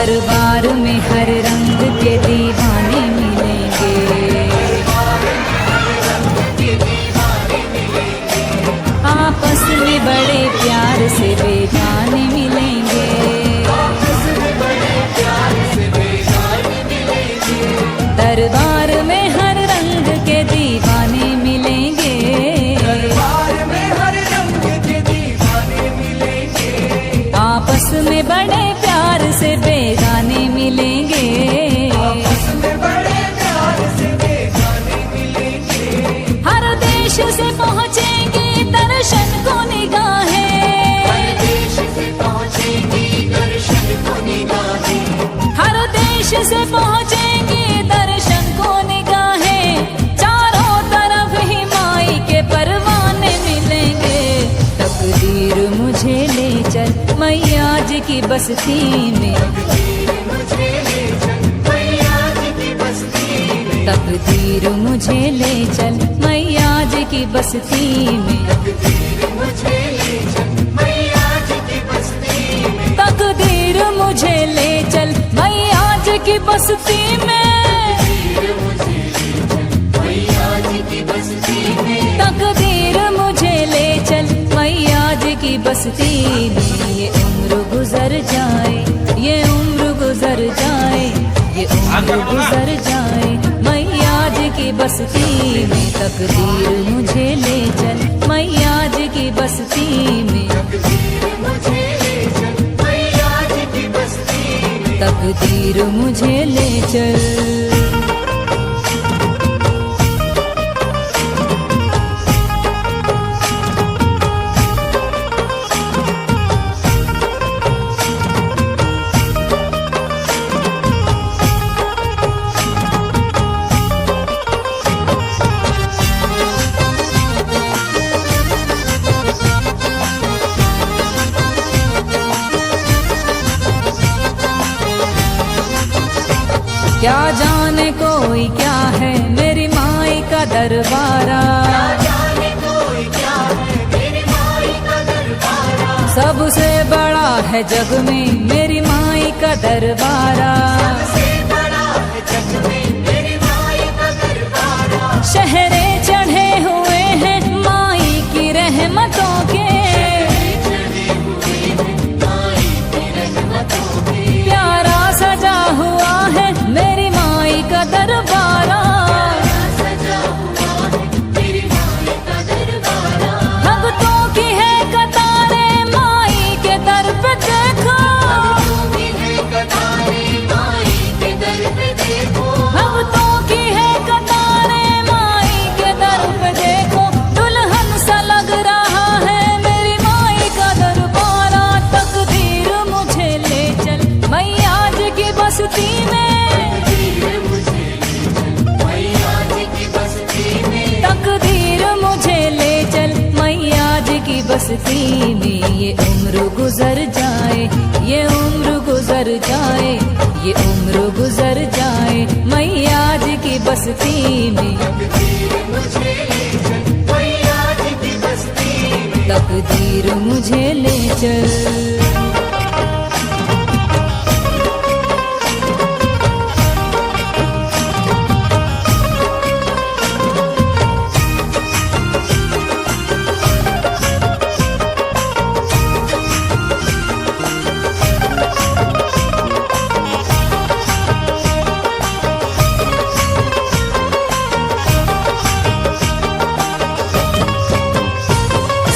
दरबार में हर रंग के दीवाने मिलेंगे। आपस में बड़े प्यार से बेगाने मिलेंगे। दरबार में हर रंग के दीवाने मिलेंगे। आपस में बड़े प्यार से बेगाने मिलेंगे। हर देश से पहुँचेंगे दर्शन को निगाहें। हर देश से पहुँचेंगे दर्शन को निगाहें। चारों तरफ ही माई के परवाने मिलेंगे। तकदीर मुझे ले चल मैया जी की बस्ती में। तकदीर मुझे ले चल मैया जी की बस्ती में। तकदीर मुझे ले चल मैया जी की बस्ती में। तकदीर मुझे ले चल मैया जी की बस्ती में। ये उम्र गुजर जाए, ये उम्र गुजर जाए, ये उम्र गुजर जाए मैया जी की बस्ती में। तकदीर मुझे ले चल मैया जी की बस्ती में। तकदीर मुझे ले चल। क्या जाने कोई क्या है मेरी माई का दरबारा। सबसे बड़ा है जग में मेरी माई का दरबारा। शहरे चढ़े हुए हैं माई की रहमतों के। प्यारा सजा हुआ है मेरी माई का दरबारा। भक्तों की है कतारें माई के दर पे देखो। भक्तों की है कतारें माई के दर पे देखो। दुल्हन सा लग रहा है मेरी माई का दरबारा। तकदीर मुझे ले चल मैया जी की बस्ती में। तकदीर मुझे ले चल मैया जी की बस्ती में। ये उम्र गुजर जाए, ये उम्र गुजर जाए, ये उम्र गुजर जाए मैया जी की बस्ती में। तकदीर मुझे ले चल।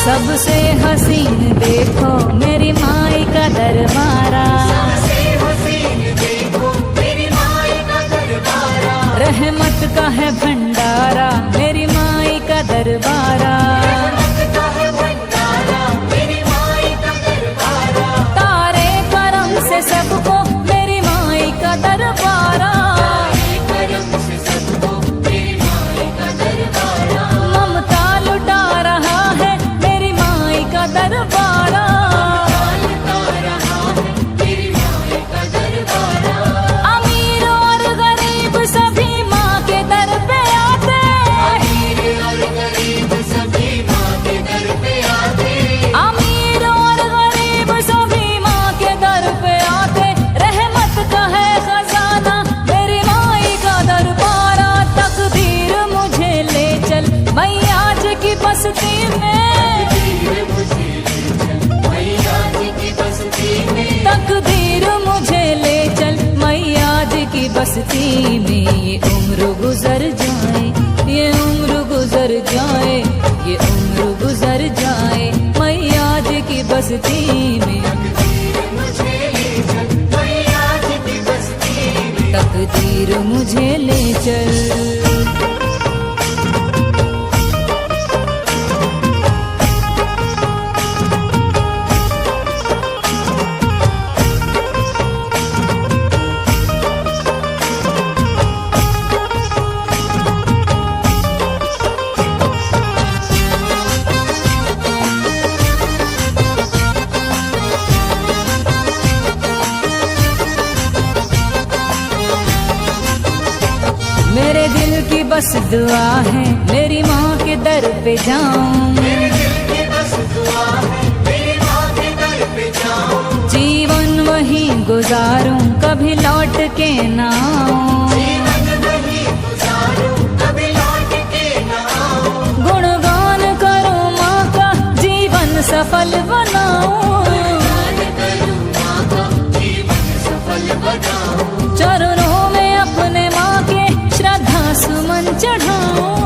सबसे हसीन देखो मेरी माई का दरबारा। रहमत का है भंडारा मेरी माई का दरबारा। तारे करम से सबको मेरी माई का दरबारा। ममता लुटा रहा है मेरी माई का दरबारा। अमीर और गरीब सभी माँ के दर पे आते। अमीर और गरीब सभी माँ मुझे ले चल। मेरे दिल की बस दुआ है मेरी माँ के दर पे जाऊं, मेरे दिल की बस दुआ है मेरी माँ के दर पे जाऊं। जीवन वहीं गुजारूं कभी लौट के ना आऊं, जीवन वहीं गुजारूं कभी लौट के ना आऊं। गुणगान करूं माँ का जीवन सफल बनाऊं, गुणगान करूं माँ का जीवन सफल बनाऊं। चरणों में अपने माँ के श्रद्धा सुमन चढ़ाऊं।